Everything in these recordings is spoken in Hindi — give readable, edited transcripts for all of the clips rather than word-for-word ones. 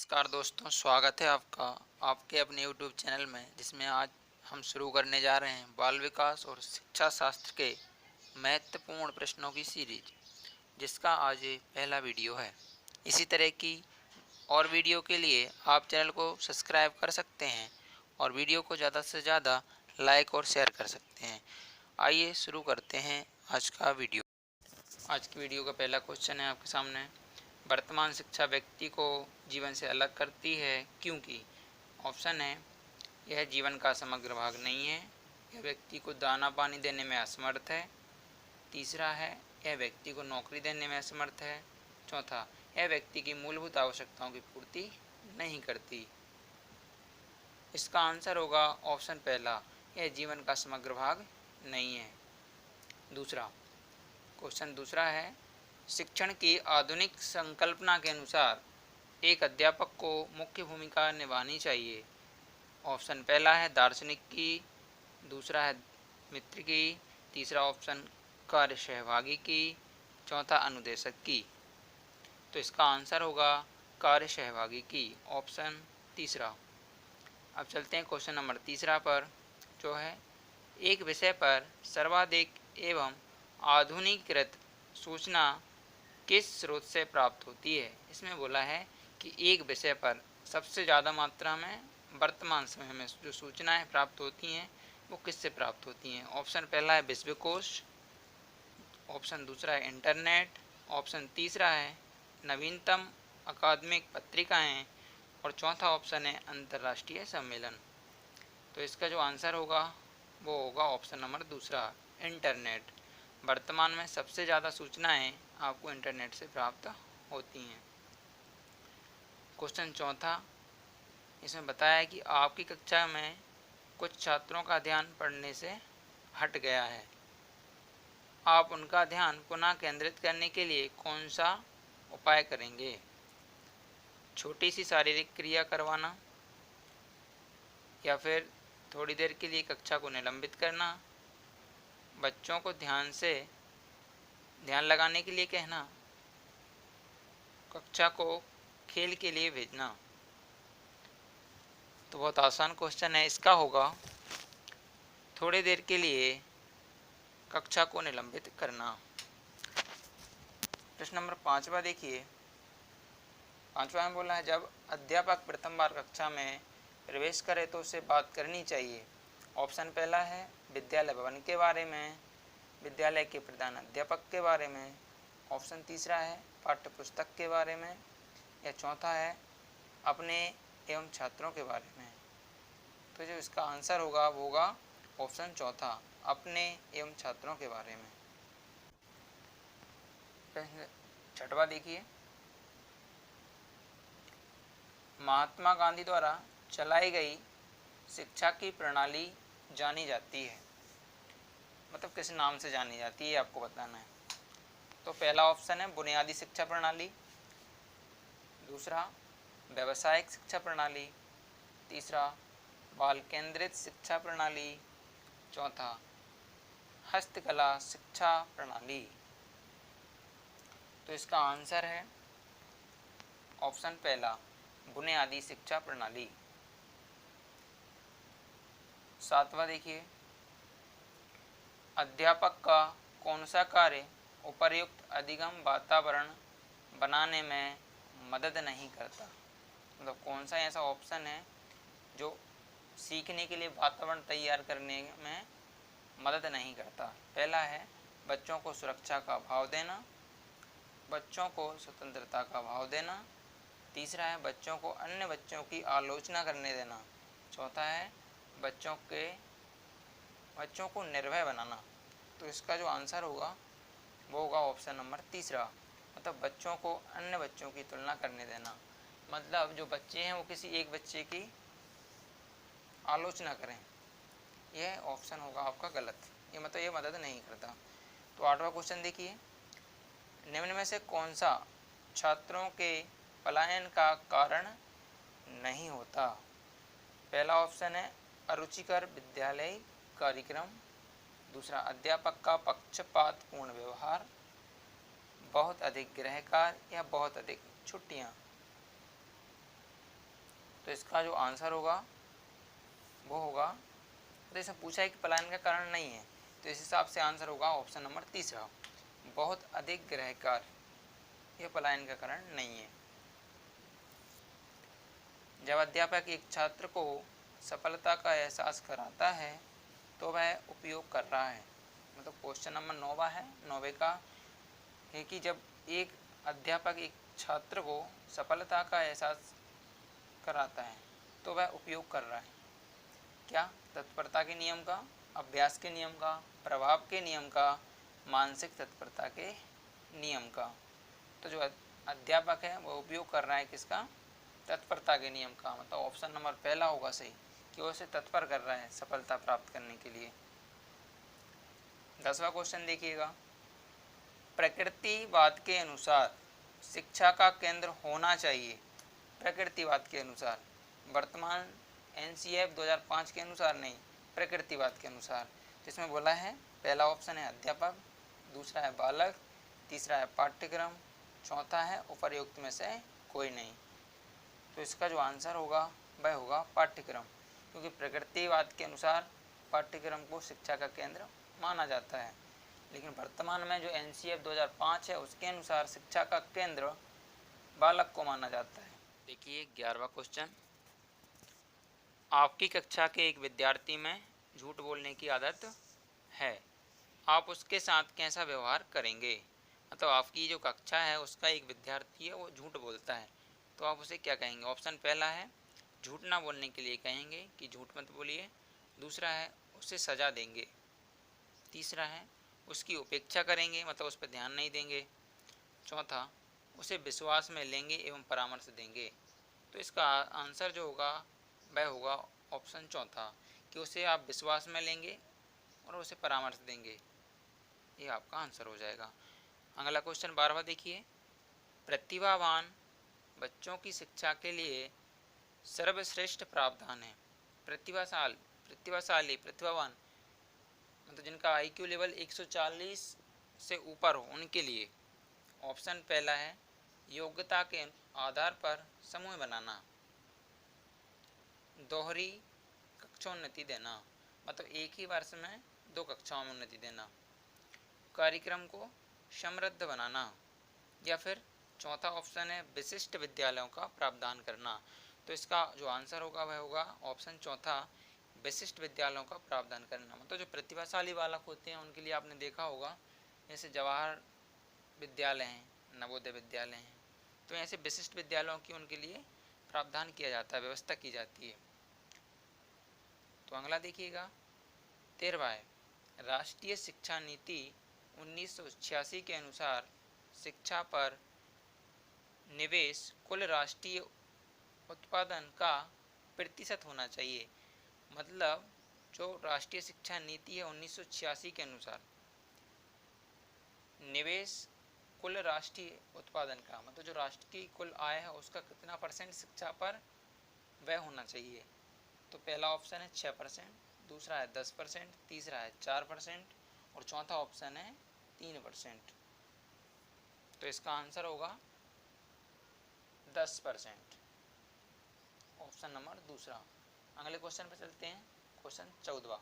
नमस्कार दोस्तों, स्वागत है आपका आपके अपने YouTube चैनल में, जिसमें आज हम शुरू करने जा रहे हैं बाल विकास और शिक्षा शास्त्र के महत्वपूर्ण प्रश्नों की सीरीज, जिसका आज ये पहला वीडियो है। इसी तरह की और वीडियो के लिए आप चैनल को सब्सक्राइब कर सकते हैं और वीडियो को ज़्यादा से ज़्यादा लाइक और शेयर कर सकते हैं। आइए शुरू करते हैं आज का वीडियो। आज की वीडियो का पहला क्वेश्चन है आपके सामने। वर्तमान शिक्षा व्यक्ति को जीवन से अलग करती है क्योंकि ऑप्शन है, यह जीवन का समग्र भाग नहीं है, यह व्यक्ति को दाना पानी देने में असमर्थ है। तीसरा है, यह व्यक्ति को नौकरी देने में असमर्थ है। चौथा, यह व्यक्ति की मूलभूत आवश्यकताओं की पूर्ति नहीं करती। इसका आंसर होगा ऑप्शन पहला, यह जीवन का समग्र भाग नहीं है। क्वेश्चन दूसरा है, शिक्षण की आधुनिक संकल्पना के अनुसार एक अध्यापक को मुख्य भूमिका निभानी चाहिए। ऑप्शन पहला है दार्शनिक की, दूसरा है मित्र की, तीसरा ऑप्शन कार्य सहभागी की, चौथा अनुदेशक की। तो इसका आंसर होगा कार्य सहभागी की, ऑप्शन तीसरा। अब चलते हैं क्वेश्चन नंबर तीसरा पर, जो है एक विषय पर सर्वाधिक एवं आधुनिकीकृत सूचना किस स्रोत से प्राप्त होती है। इसमें बोला है कि एक विषय पर सबसे ज़्यादा मात्रा में वर्तमान समय में जो सूचनाएं प्राप्त होती हैं वो किससे प्राप्त होती हैं। ऑप्शन पहला है विश्वकोश, ऑप्शन दूसरा है इंटरनेट, ऑप्शन तीसरा है नवीनतम अकादमिक पत्रिकाएं और चौथा ऑप्शन है अंतर्राष्ट्रीय सम्मेलन। तो इसका जो आंसर होगा वो होगा ऑप्शन नंबर दूसरा, इंटरनेट। वर्तमान में सबसे ज़्यादा सूचनाएं आपको इंटरनेट से प्राप्त होती हैं। क्वेश्चन चौथा, इसमें बताया है कि आपकी कक्षा में कुछ छात्रों का ध्यान पढ़ने से हट गया है। आप उनका ध्यान पुनः केंद्रित करने के लिए कौन सा उपाय करेंगे। छोटी सी शारीरिक क्रिया करवाना, या फिर थोड़ी देर के लिए कक्षा को निलंबित करना, बच्चों को ध्यान लगाने के लिए कहना, कक्षा को खेल के लिए भेजना। तो बहुत आसान क्वेश्चन है, इसका होगा थोड़ी देर के लिए कक्षा को निलंबित करना। प्रश्न नंबर पांचवा देखिए। पांचवा में बोला है, जब अध्यापक प्रथम बार कक्षा में प्रवेश करे तो उसे बात करनी चाहिए। ऑप्शन पहला है विद्यालय भवन के बारे में, विद्यालय के प्रधान अध्यापक के बारे में, ऑप्शन तीसरा है पाठ्य पुस्तक के बारे में, या चौथा है अपने एवं छात्रों के बारे में। तो जो इसका आंसर होगा वो होगा ऑप्शन चौथा, अपने एवं छात्रों के बारे में। छठवा देखिए, महात्मा गांधी द्वारा चलाई गई शिक्षा की प्रणाली जानी जाती है, मतलब किस नाम से जानी जाती है आपको बताना है। तो पहला ऑप्शन है बुनियादी शिक्षा प्रणाली, दूसरा व्यावसायिक शिक्षा प्रणाली, तीसरा बाल केंद्रित शिक्षा प्रणाली, चौथा हस्तकला शिक्षा प्रणाली। तो इसका आंसर है ऑप्शन पहला, बुनियादी शिक्षा प्रणाली। सातवां देखिए, अध्यापक का कौन सा कार्य उपर्युक्त अधिगम वातावरण बनाने में मदद नहीं करता। मतलब कौन सा ऐसा ऑप्शन है जो सीखने के लिए वातावरण तैयार करने में मदद नहीं करता। पहला है बच्चों को सुरक्षा का भाव देना, बच्चों को स्वतंत्रता का भाव देना, तीसरा है बच्चों को अन्य बच्चों की आलोचना करने देना, चौथा है बच्चों को निर्भय बनाना। तो इसका जो आंसर होगा वो होगा ऑप्शन नंबर तीसरा, मतलब बच्चों को अन्य बच्चों की तुलना करने देना। मतलब जो बच्चे हैं वो किसी एक बच्चे की आलोचना करें, यह ऑप्शन होगा आपका गलत। ये मतलब ये मदद नहीं करता। तो आठवां क्वेश्चन देखिए, निम्न में से कौन सा छात्रों के पलायन का कारण नहीं होता। पहला ऑप्शन है अरुचिकर विद्यालय कार्यक्रम, दूसरा अध्यापक का पक्षपातपूर्ण व्यवहार, बहुत अधिक गृह कार्य या बहुत अधिक छुट्टियां। तो इसका जो आंसर होगा वो होगा, तो इसमें पूछा है कि पलायन का कारण नहीं है, तो इस हिसाब से आंसर होगा ऑप्शन नंबर तीसरा, बहुत अधिक गृह कार्य, यह पलायन का कारण नहीं है। जब अध्यापक एक छात्र को सफलता का एहसास कराता है तो वह उपयोग कर रहा है, मतलब क्वेश्चन नंबर 9 है, 9 का है कि जब एक अध्यापक एक छात्र को सफलता का एहसास कराता है तो वह उपयोग कर रहा है क्या, तत्परता के नियम का, अभ्यास के नियम का, प्रभाव के नियम का, मानसिक तत्परता के नियम का। तो जो अध्यापक है वो उपयोग कर रहा है किसका, तत्परता के नियम का, मतलब ऑप्शन नंबर पहला होगा सही कि वो उसे तत्पर कर रहा है सफलता प्राप्त करने के लिए। 10वां क्वेश्चन देखिएगा, प्रकृतिवाद के अनुसार शिक्षा का केंद्र होना चाहिए, प्रकृतिवाद के अनुसार, वर्तमान NCF 2005 के अनुसार नहीं, प्रकृतिवाद के अनुसार। जिसमें बोला है पहला ऑप्शन है अध्यापक, दूसरा है बालक, तीसरा है पाठ्यक्रम, चौथा है उपर्युक्त में से कोई नहीं। तो इसका जो आंसर होगा वह होगा पाठ्यक्रम, क्योंकि प्रकृतिवाद के अनुसार पाठ्यक्रम को शिक्षा का केंद्र माना जाता है, लेकिन वर्तमान में जो NCF 2005 है उसके अनुसार शिक्षा का केंद्र बालक को माना जाता है। देखिए 11वां क्वेश्चन, आपकी कक्षा के एक विद्यार्थी में झूठ बोलने की आदत है, आप उसके साथ कैसा व्यवहार करेंगे, मतलब आपकी जो कक्षा है उसका एक विद्यार्थी है वो झूठ बोलता है, तो आप उसे क्या कहेंगे। ऑप्शन पहला है झूठ ना बोलने के लिए कहेंगे कि झूठ मत बोलिए, दूसरा है उसे सज़ा देंगे, तीसरा है उसकी उपेक्षा करेंगे मतलब उस पर ध्यान नहीं देंगे, चौथा उसे विश्वास में लेंगे एवं परामर्श देंगे। तो इसका आंसर जो होगा वह होगा ऑप्शन चौथा कि उसे आप विश्वास में लेंगे और उसे परामर्श देंगे, ये आपका आंसर हो जाएगा। अगला क्वेश्चन 12वां देखिए, प्रतिभावान बच्चों की शिक्षा के लिए सर्वश्रेष्ठ प्रावधान है, प्रतिभाशाली प्रतिभावान मतलब जिनका IQ लेवल 140 से ऊपर हो उनके लिए। ऑप्शन पहला है योग्यता के आधार पर समूह बनाना, दोहरी कक्षोन्नति देना मतलब एक ही वर्ष में 2 कक्षाओं में उन्नति देना, कार्यक्रम को समृद्ध बनाना, या फिर चौथा ऑप्शन है विशिष्ट विद्यालयों का प्रावधान करना। तो इसका जो आंसर होगा वह होगा ऑप्शन चौथा, विशिष्ट विद्यालयों का प्रावधान करना। मतलब जो प्रतिभाशाली बालक होते हैं उनके लिए आपने देखा होगा जैसे जवाहर विद्यालय हैं, नवोदय विद्यालय हैं, तो ऐसे विशिष्ट विद्यालयों की उनके लिए प्रावधान किया जाता है, व्यवस्था की जाती है। तो अगला देखिएगा 13वां है, राष्ट्रीय शिक्षा नीति 1986 के अनुसार शिक्षा पर निवेश कुल राष्ट्रीय उत्पादन का प्रतिशत होना चाहिए, मतलब जो राष्ट्रीय शिक्षा नीति है 1986 के अनुसार निवेश कुल राष्ट्रीय उत्पादन का मतलब जो राष्ट्र की कुल आय है उसका कितना % शिक्षा पर वह होना चाहिए। तो पहला ऑप्शन है 6%, दूसरा है 10%, तीसरा है 4% और चौथा ऑप्शन है 3%। तो इसका आंसर होगा 10%, ऑप्शन नंबर दूसरा। अगले क्वेश्चन पर चलते हैं, क्वेश्चन 14वां,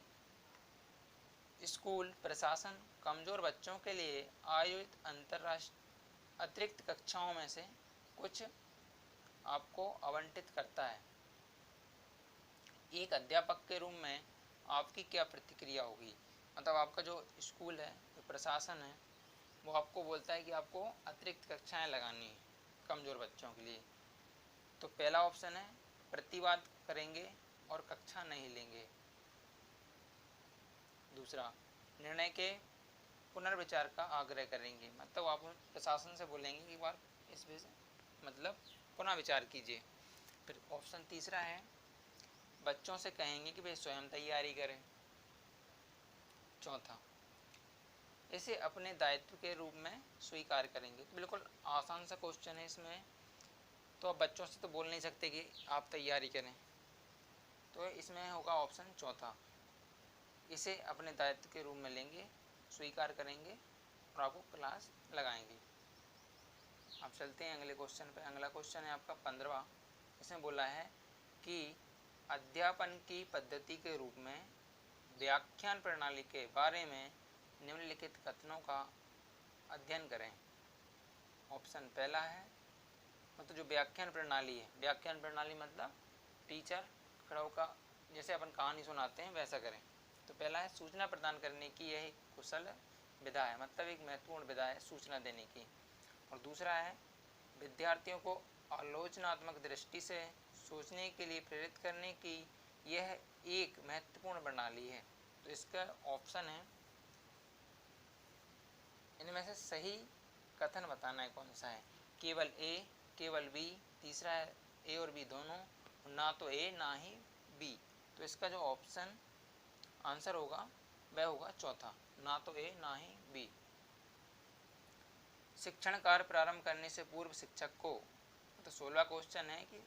स्कूल प्रशासन कमजोर बच्चों के लिए आयोजित अंतरराष्ट्रीय अतिरिक्त कक्षाओं में से कुछ आपको आवंटित करता है, एक अध्यापक के रूप में आपकी क्या प्रतिक्रिया होगी। मतलब आपका जो स्कूल है, जो प्रशासन है, वो आपको बोलता है कि आपको अतिरिक्त कक्षाएं लगानी है कमज़ोर बच्चों के लिए। तो पहला ऑप्शन है प्रतिवाद करेंगे और कक्षा नहीं लेंगे, दूसरा निर्णय के पुनर्विचार का आग्रह करेंगे, मतलब आप प्रशासन से बोलेंगे कि बार इस विषय मतलब पुनः विचार कीजिए। फिर ऑप्शन तीसरा है बच्चों से कहेंगे कि वे स्वयं तैयारी करें, चौथा इसे अपने दायित्व के रूप में स्वीकार करेंगे। तो बिल्कुल आसान सा क्वेश्चन है, इसमें तो आप बच्चों से तो बोल नहीं सकते कि आप तैयारी करें, तो इसमें होगा ऑप्शन चौथा, इसे अपने दायित्व के रूप में लेंगे, स्वीकार करेंगे और आपको क्लास लगाएंगे। आप चलते हैं अगले क्वेश्चन पे। अगला क्वेश्चन है आपका 15वां, इसमें बोला है कि अध्यापन की पद्धति के रूप में व्याख्यान प्रणाली के बारे में निम्नलिखित कथनों का अध्ययन करें। ऑप्शन पहला है, मतलब जो व्याख्यान प्रणाली है, व्याख्यान प्रणाली मतलब टीचर खड़ा होकर जैसे अपन कहानी सुनाते हैं वैसा करें। तो पहला है, सूचना प्रदान करने की यह एक कुशल विधा है, मतलब एक महत्वपूर्ण विधा है सूचना देने की। और दूसरा है, विद्यार्थियों को आलोचनात्मक दृष्टि से सोचने के लिए प्रेरित करने की यह एक महत्वपूर्ण प्रणाली है। तो इसका ऑप्शन है, इनमें से सही कथन बताना है कौन सा है। केवल ए, केवल बी, तीसरा है ए और बी दोनों, ना तो ए ना ही बी। तो इसका जो ऑप्शन आंसर होगा वह होगा चौथा, ना तो ए ना ही बी। शिक्षण कार्य प्रारंभ करने से पूर्व शिक्षक को, तो 16वां क्वेश्चन है कि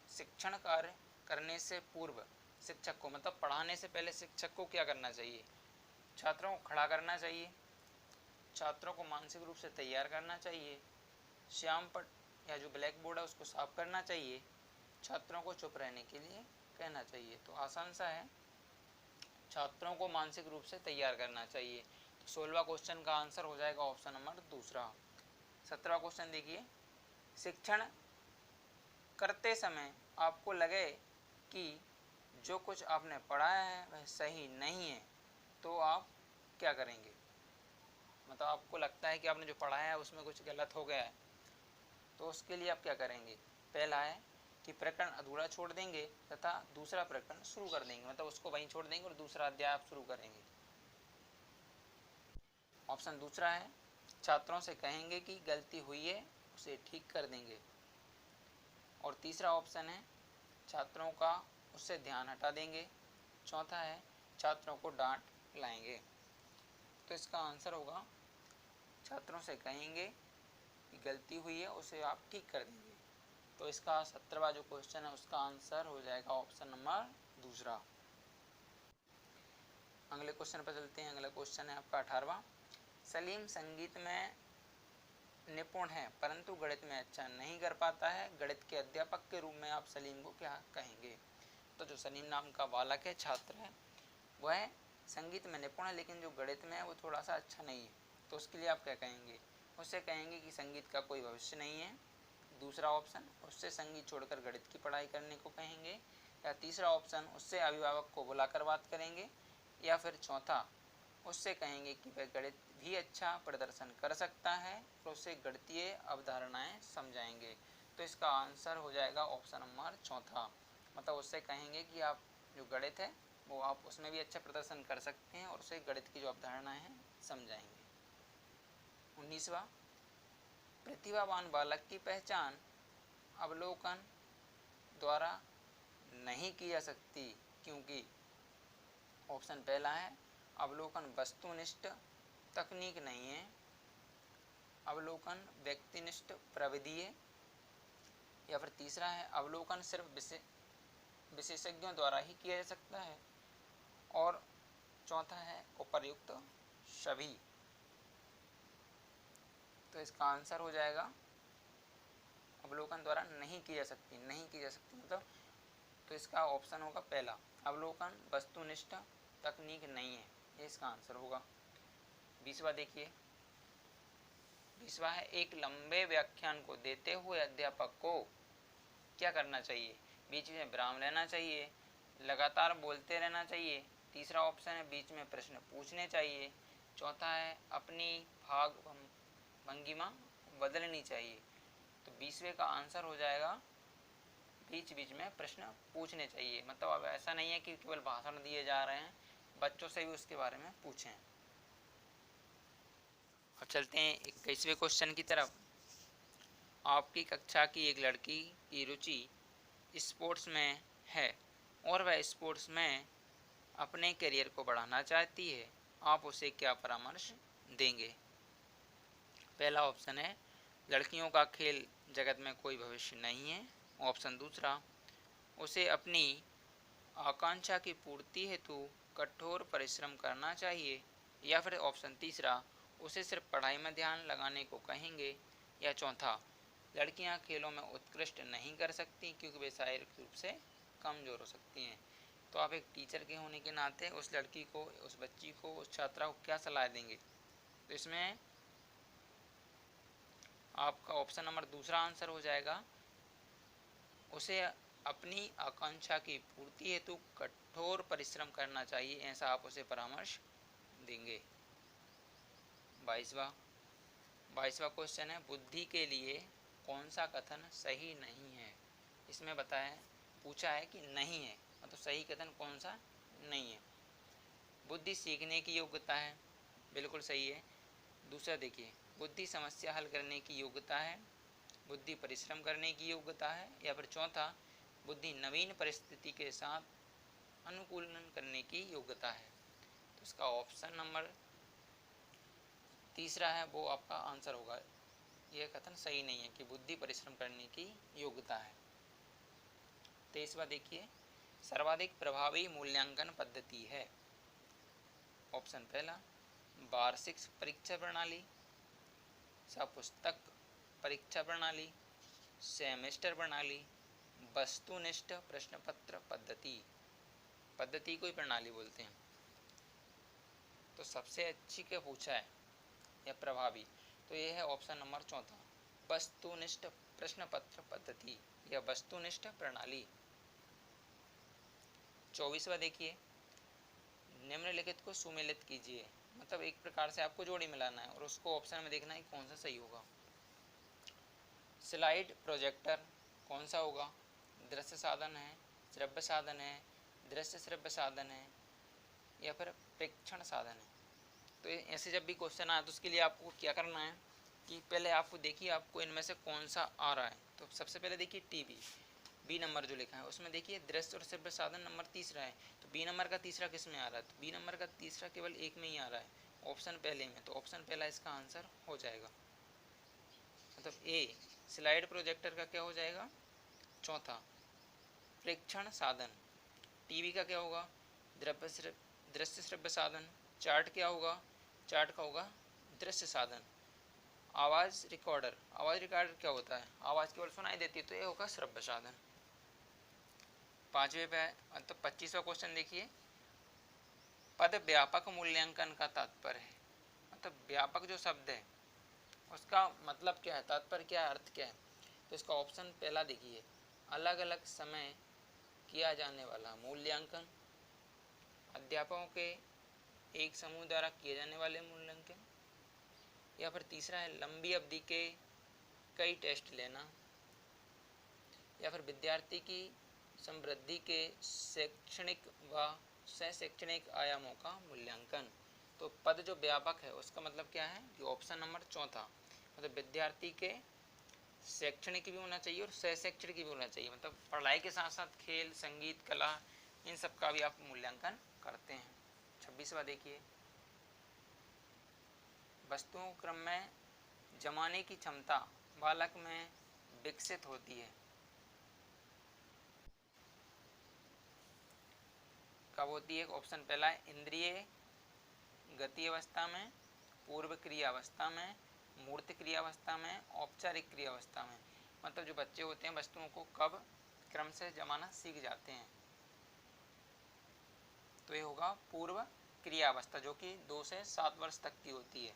शिक्षण कार्य करने से पूर्व शिक्षक को, मतलब पढ़ाने से पहले शिक्षक को क्या करना चाहिए। छात्रों को खड़ा करना चाहिए, छात्रों को मानसिक रूप से तैयार करना चाहिए, श्याम पट या जो ब्लैक बोर्ड है उसको साफ करना चाहिए, छात्रों को चुप रहने के लिए कहना चाहिए। तो आसान सा है, छात्रों को मानसिक रूप से तैयार करना चाहिए। तो 16वां क्वेश्चन का आंसर हो जाएगा ऑप्शन नंबर दूसरा। 17वां क्वेश्चन देखिए, शिक्षण करते समय आपको लगे कि जो कुछ आपने पढ़ाया है वह सही नहीं है तो आप क्या करेंगे। मतलब आपको लगता है कि आपने जो पढ़ाया है उसमें कुछ गलत हो गया है, तो उसके लिए आप क्या करेंगे। पहला है कि प्रकरण अधूरा छोड़ देंगे तथा दूसरा प्रकरण शुरू कर देंगे, मतलब उसको वहीं छोड़ देंगे और दूसरा अध्याय आप शुरू करेंगे। ऑप्शन दूसरा है, छात्रों से कहेंगे कि गलती हुई है उसे ठीक कर देंगे। और तीसरा ऑप्शन है, छात्रों का उससे ध्यान हटा देंगे। चौथा है, छात्रों को डांट लाएंगे। तो इसका आंसर होगा, छात्रों से कहेंगे कि गलती हुई है उसे आप ठीक कर देंगे। तो इसका 17वां जो क्वेश्चन है उसका आंसर हो जाएगा ऑप्शन नंबर दूसरा। अगले क्वेश्चन पर चलते हैं। अगला क्वेश्चन है आपका 18वां, सलीम संगीत में निपुण है परंतु गणित में अच्छा नहीं कर पाता है, गणित के अध्यापक के रूप में आप सलीम को क्या कहेंगे। तो जो सलीम नाम का बालक है, छात्र है, वह संगीत में निपुण है लेकिन जो गणित में है वो थोड़ा सा अच्छा नहीं है, तो उसके लिए आप क्या कहेंगे। उससे कहेंगे कि संगीत का कोई भविष्य नहीं है। दूसरा ऑप्शन, उससे संगीत छोड़कर गणित की पढ़ाई करने को कहेंगे। या तीसरा ऑप्शन, उससे अभिभावक को बुलाकर बात करेंगे। या फिर चौथा, उससे कहेंगे कि वह गणित भी अच्छा प्रदर्शन कर सकता है और उससे गणितीय अवधारणाएं समझाएंगे। तो इसका आंसर हो जाएगा ऑप्शन नंबर चौथा, मतलब उससे कहेंगे कि आप जो गणित है वो आप उसमें भी अच्छा प्रदर्शन कर सकते हैं और उसे गणित की जो अवधारणाएं हैं समझाएंगे। 19वां, प्रतिभावान बालक की पहचान अवलोकन द्वारा नहीं की जा सकती क्योंकि। ऑप्शन पहला है, अवलोकन वस्तुनिष्ठ तकनीक नहीं है, अवलोकन व्यक्तिनिष्ठ प्रविधि है। या फिर तीसरा है, अवलोकन सिर्फ विशेषज्ञों द्वारा ही किया जा सकता है। और चौथा है, उपर्युक्त सभी। तो इसका आंसर हो जाएगा, अवलोकन द्वारा नहीं की जा सकती, नहीं की जा सकती मतलब, तो इसका ऑप्शन होगा पहला, अवलोकन वस्तुनिष्ठ तकनीक नहीं है, ये इसका आंसर होगा। 20वां देखिए, 20वां है, एक लंबे व्याख्यान को देते हुए अध्यापक को क्या करना चाहिए। बीच में विराम लेना चाहिए, लगातार बोलते रहना चाहिए। तीसरा ऑप्शन है, बीच में प्रश्न पूछने चाहिए। चौथा है, अपनी भाग भंगिमा बदलनी चाहिए। तो 20वें का आंसर हो जाएगा, बीच बीच में प्रश्न पूछने चाहिए। मतलब अब ऐसा नहीं है कि केवल भाषण दिए जा रहे हैं, बच्चों से भी उसके बारे में पूछें। अब चलते हैं 21वें क्वेश्चन की तरफ। आपकी कक्षा की एक लड़की की रुचि स्पोर्ट्स में है और वह स्पोर्ट्स में अपने करियर को बढ़ाना चाहती है, आप उसे क्या परामर्श देंगे। पहला ऑप्शन है, लड़कियों का खेल जगत में कोई भविष्य नहीं है। ऑप्शन दूसरा, उसे अपनी आकांक्षा की पूर्ति हेतु कठोर परिश्रम करना चाहिए। या फिर ऑप्शन तीसरा, उसे सिर्फ पढ़ाई में ध्यान लगाने को कहेंगे। या चौथा, लड़कियां खेलों में उत्कृष्ट नहीं कर सकती क्योंकि वे शारीरिक रूप से कमज़ोर हो सकती हैं। तो आप एक टीचर के होने के नाते उस लड़की को, उस बच्ची को, उस छात्रा को क्या सलाह देंगे? तो इसमें आपका ऑप्शन नंबर दूसरा आंसर हो जाएगा, उसे अपनी आकांक्षा की पूर्ति हेतु कठोर परिश्रम करना चाहिए, ऐसा आप उसे परामर्श देंगे। 22वां क्वेश्चन है, बुद्धि के लिए कौन सा कथन सही नहीं है? इसमें बताया, पूछा है कि नहीं है, मतलब सही कथन कौन सा नहीं है। बुद्धि सीखने की योग्यता है, बिल्कुल सही है। दूसरा देखिए, बुद्धि समस्या हल करने की योग्यता है, बुद्धि परिश्रम करने की योग्यता है, या फिर चौथा, बुद्धि नवीन परिस्थिति के साथ अनुकूलन करने की योग्यता है। तो इसका ऑप्शन नंबर तीसरा है, वो आपका आंसर होगा। यह कथन सही नहीं है कि बुद्धि परिश्रम करने की योग्यता है। 23वां देखिए, सर्वाधिक प्रभावी मूल्यांकन पद्धति है। ऑप्शन पहला, वार्षिक परीक्षा प्रणाली, सपुस्तक परीक्षा प्रणाली, सेमेस्टर प्रणाली, वस्तुनिष्ठ प्रश्न पत्र पद्धति। पद्धति को ही प्रणाली बोलते हैं। तो सबसे अच्छी क्या पूछा है या प्रभावी? तो यह है ऑप्शन नंबर चौथा, वस्तुनिष्ठ प्रश्न पत्र पद्धति या वस्तुनिष्ठ प्रणाली। 24वां देखिए, निम्नलिखित को सुमेलित कीजिए। मतलब एक प्रकार से आपको जोड़ी मिलाना है और उसको ऑप्शन में देखना है कौन सा सही होगा। स्लाइड प्रोजेक्टर कौन सा होगा? दृश्य साधन है, श्रव्य साधन है, दृश्य श्रव्य साधन है, या फिर प्रेक्षण साधन है। तो ऐसे जब भी क्वेश्चन आए तो उसके लिए आपको क्या करना है कि पहले आपको देखिए आपको इनमें से कौन सा आ रहा है। तो सबसे पहले देखिए टीवी, बी नंबर जो लिखा है उसमें देखिए दृश्य और श्रव्य साधन नंबर तीसरा है। तो बी नंबर का तीसरा किस में आ रहा है? तो बी नंबर का तीसरा केवल एक में ही आ रहा है, ऑप्शन पहले में। तो ऑप्शन पहला इसका आंसर हो जाएगा। मतलब ए, स्लाइड प्रोजेक्टर का क्या हो जाएगा? चौथा। प्रेक्षण साधन, टीवी का क्या होगा? दृश्य श्रव्य साधन। चार्ट क्या होगा? चार्ट का होगा दृश्य साधन। आवाज़ रिकॉर्डर, आवाज़ रिकॉर्डर क्या होता है? आवाज़ केवल सुनाई देती है, तो ये होगा श्रव्य साधन। 5वें पे मतलब 25वां क्वेश्चन देखिए, पद व्यापक मूल्यांकन का तात्पर्य है। मतलब व्यापक जो शब्द है उसका मतलब क्या है, तात्पर्य क्या है, अर्थ क्या है? तो इसका ऑप्शन पहला देखिए, अलग अलग समय किया जाने वाला मूल्यांकन, अध्यापकों के एक समूह द्वारा किए जाने वाले मूल्यांकन, या फिर तीसरा है लंबी अवधि के कई टेस्ट लेना, या फिर विद्यार्थी की समृद्धि के शैक्षणिक व शैक्षणिक आयामों का मूल्यांकन। तो पद जो व्यापक है उसका मतलब क्या है कि ऑप्शन नंबर चौथा, मतलब विद्यार्थी के शैक्षणिक भी होना चाहिए और शैक्षणिक भी होना चाहिए। मतलब पढ़ाई के साथ साथ खेल, संगीत, कला, इन सब का भी आप मूल्यांकन करते हैं। 26वां देखिए, वस्तुओं क्रम में जमाने की क्षमता बालक में विकसित होती है। कब होती है? ऑप्शन पहला है इंद्रिय गति अवस्था में, पूर्व क्रिया अवस्था में, मूर्त क्रिया अवस्था में, औपचारिक क्रिया अवस्था में। मतलब जो बच्चे होते हैं वस्तुओं को कब क्रम से जमाना सीख जाते हैं। तो ये होगा पूर्व क्रिया अवस्था, जो कि 2 से 7 वर्ष तक की होती है।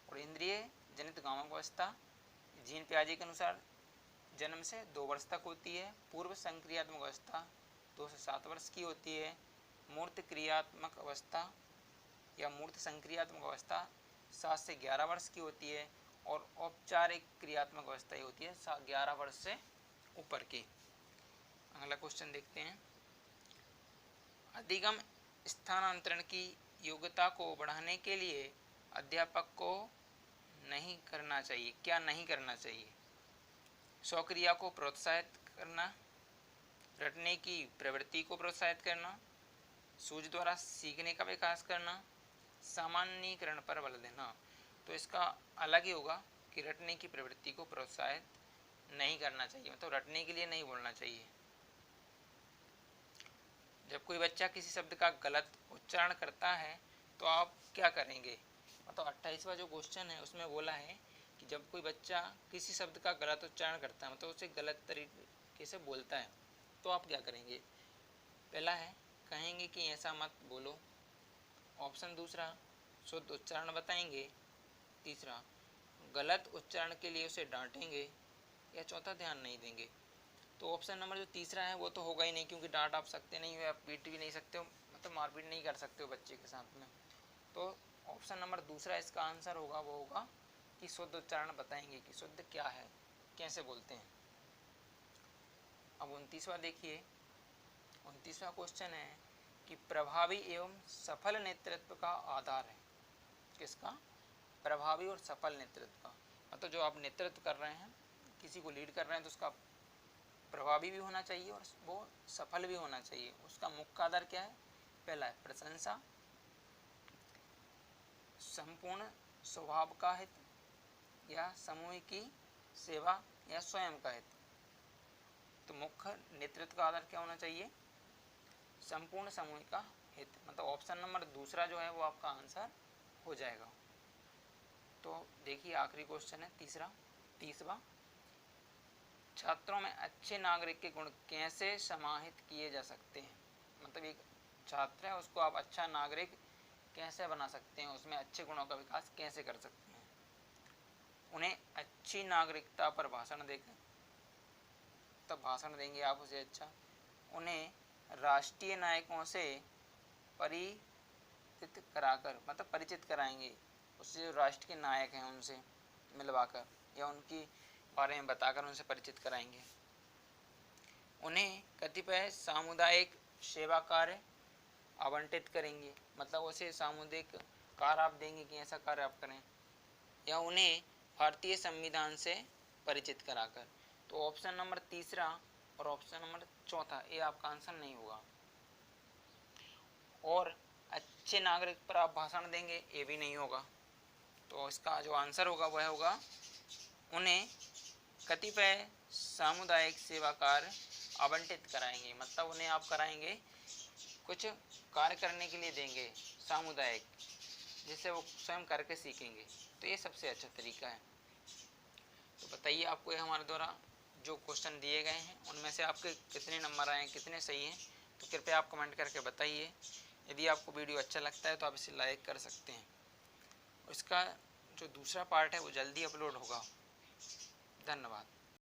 और इंद्रिय जनित गामक अवस्था जीन पियाजे के अनुसार जन्म से 2 वर्ष तक होती है। पूर्व संक्रियात्मक अवस्था 2 से 7 वर्ष की होती है। मूर्त क्रियात्मक अवस्था या मूर्त संक्रियात्मक अवस्था 7 से 11 वर्ष की होती है। और औपचारिक क्रियात्मक अवस्था ही होती है 11 वर्ष से ऊपर की। अगला क्वेश्चन देखते हैं, अधिगम स्थानांतरण की योग्यता को बढ़ाने के लिए अध्यापक को नहीं करना चाहिए, क्या नहीं करना चाहिए? स्वक्रिया को प्रोत्साहित करना, रटने की प्रवृत्ति को प्रोत्साहित करना, सूझ द्वारा सीखने का विकास करना, सामान्यीकरण पर बल देना। तो इसका अलग ही होगा कि रटने की प्रवृत्ति को प्रोत्साहित नहीं करना चाहिए, मतलब रटने के लिए नहीं बोलना चाहिए। जब कोई बच्चा किसी शब्द का गलत उच्चारण करता है तो आप क्या करेंगे? मतलब 28वां जो क्वेश्चन है उसमें बोला है कि जब कोई बच्चा किसी शब्द का गलत उच्चारण करता है, मतलब उसे गलत तरीके से बोलता है, तो आप क्या करेंगे, पहला है कहेंगे कि ऐसा मत बोलो, ऑप्शन दूसरा शुद्ध उच्चारण बताएंगे, तीसरा गलत उच्चारण के लिए उसे डांटेंगे, या चौथा ध्यान नहीं देंगे। तो ऑप्शन नंबर जो तीसरा है वो तो होगा ही नहीं, क्योंकि डांट आप सकते नहीं हो, आप पीट भी नहीं सकते हो, मतलब मारपीट नहीं कर सकते हो बच्चे के साथ में। तो ऑप्शन नंबर दूसरा इसका आंसर होगा, वो होगा कि शुद्ध उच्चारण बताएंगे कि शुद्ध क्या है, कैसे बोलते हैं। अब 29वां देखिए, 29वां क्वेश्चन है कि प्रभावी एवं सफल नेतृत्व का आधार है। किसका? प्रभावी और सफल नेतृत्व का, मतलब जो आप नेतृत्व कर रहे हैं, किसी को लीड कर रहे हैं, तो उसका प्रभावी भी होना चाहिए और वो सफल भी होना चाहिए। उसका मुख्य आधार क्या है? पहला है प्रशंसा, संपूर्ण स्वभाव का हित, या समूह की सेवा, या स्वयं का हित। तो मुख्य नेतृत्व का आधार क्या होना चाहिए? संपूर्ण समूह का हित, मतलब ऑप्शन नंबर दूसरा जो है वो आपका आंसर हो जाएगा। तो देखिए आखिरी क्वेश्चन है तीसरा, छात्रों में अच्छे नागरिक के गुण कैसे समाहित किए जा सकते हैं। मतलब एक छात्र है, उसको आप अच्छा नागरिक कैसे बना सकते हैं, उसमें अच्छे गुणों का विकास कैसे कर सकते हैं। उन्हें अच्छी नागरिकता पर भाषण देकर, तब भाषण देंगे आप उसे अच्छा। उन्हें राष्ट्रीय नायकों से परिचित कराकर, मतलब परिचित कराएंगे, उससे जो राष्ट्र के नायक हैं उनसे मिलवाकर, या उनकी बारे में बताकर उनसे परिचित कराएंगे। उन्हें कतिपय सामुदायिक सेवा कार्य आवंटित करेंगे, मतलब उसे सामुदायिक कार्य आप देंगे कि ऐसा कार्य आप करें, या उन्हें भारतीय संविधान से परिचित कराकर। तो ऑप्शन नंबर तीसरा और ऑप्शन नंबर चौथा ये आपका आंसर नहीं होगा। और अच्छे नागरिक पर आप भाषण देंगे, ये भी नहीं होगा। तो इसका जो आंसर होगा वह होगा उन्हें कतिपय सामुदायिक सेवा कार्य आवंटित कराएंगे, मतलब उन्हें आप कराएंगे, कुछ कार्य करने के लिए देंगे सामुदायिक, जिससे वो स्वयं करके सीखेंगे। तो ये सबसे अच्छा तरीका है। तो बताइए आपको ये हमारे द्वारा जो क्वेश्चन दिए गए हैं उनमें से आपके कितने नंबर आए हैं, कितने सही हैं, तो कृपया आप कमेंट करके बताइए। यदि आपको वीडियो अच्छा लगता है तो आप इसे लाइक कर सकते हैं। इसका जो दूसरा पार्ट है वो जल्दी अपलोड होगा। धन्यवाद।